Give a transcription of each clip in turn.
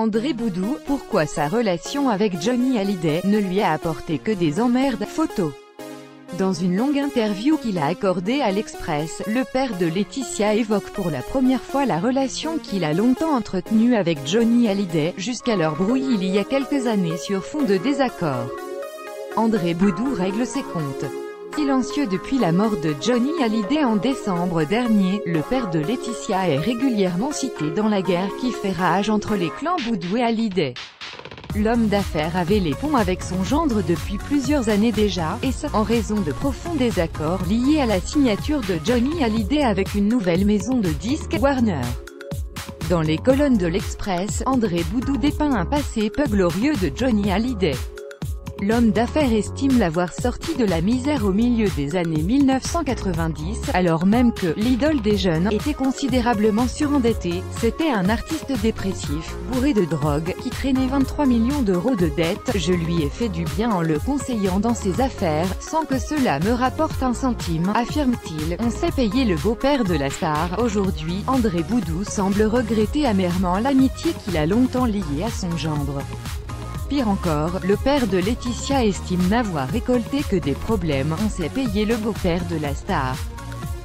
André Boudou, pourquoi sa relation avec Johnny Hallyday ne lui a apporté que des emmerdes. Photo. Dans une longue interview qu'il a accordée à l'Express, le père de Laetitia évoque pour la première fois la relation qu'il a longtemps entretenue avec Johnny Hallyday, jusqu'à leur brouille il y a quelques années sur fond de désaccord. André Boudou règle ses comptes. Silencieux depuis la mort de Johnny Hallyday en décembre dernier, le père de Laetitia est régulièrement cité dans la guerre qui fait rage entre les clans Boudou et Hallyday. L'homme d'affaires avait les ponts avec son gendre depuis plusieurs années déjà, et ce, en raison de profonds désaccords liés à la signature de Johnny Hallyday avec une nouvelle maison de disques, Warner. Dans les colonnes de l'Express, André Boudou dépeint un passé peu glorieux de Johnny Hallyday. L'homme d'affaires estime l'avoir sorti de la misère au milieu des années 1990, alors même que l'idole des jeunes était considérablement surendetté. C'était un artiste dépressif, bourré de drogue, qui traînait 23 millions d'euros de dettes. Je lui ai fait du bien en le conseillant dans ses affaires, sans que cela me rapporte un centime, affirme-t-il. On sait payer le beau-père de la star. Aujourd'hui, André Boudou semble regretter amèrement l'amitié qu'il a longtemps liée à son gendre. Pire encore, le père de Laetitia estime n'avoir récolté que des problèmes. On sait payer le beau-père de la star.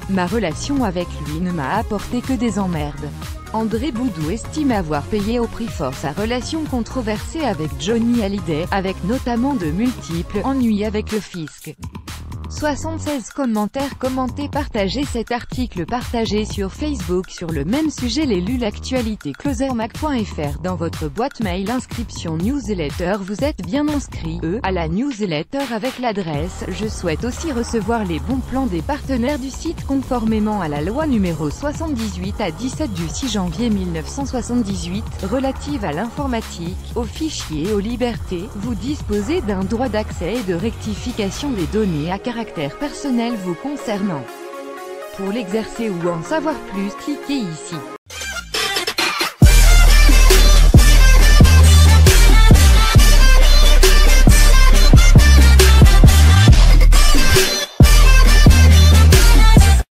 Ma relation avec lui ne m'a apporté que des emmerdes. André Boudou estime avoir payé au prix fort sa relation controversée avec Johnny Hallyday, avec notamment de multiples ennuis avec le fisc. 76 commentaires commentés. Partagez cet article partagé sur Facebook sur le même sujet. Les lu l'actualité closermac.fr dans votre boîte mail. Inscription newsletter. Vous êtes bien inscrit à la newsletter avec l'adresse. Je souhaite aussi recevoir les bons plans des partenaires du site conformément à la loi numéro 78 à 17 du 6 janvier 1978, relative à l'informatique, aux fichiers et aux libertés. Vous disposez d'un droit d'accès et de rectification des données à caractère personnel vous concernant. Pour l'exercer ou en savoir plus, cliquez ici.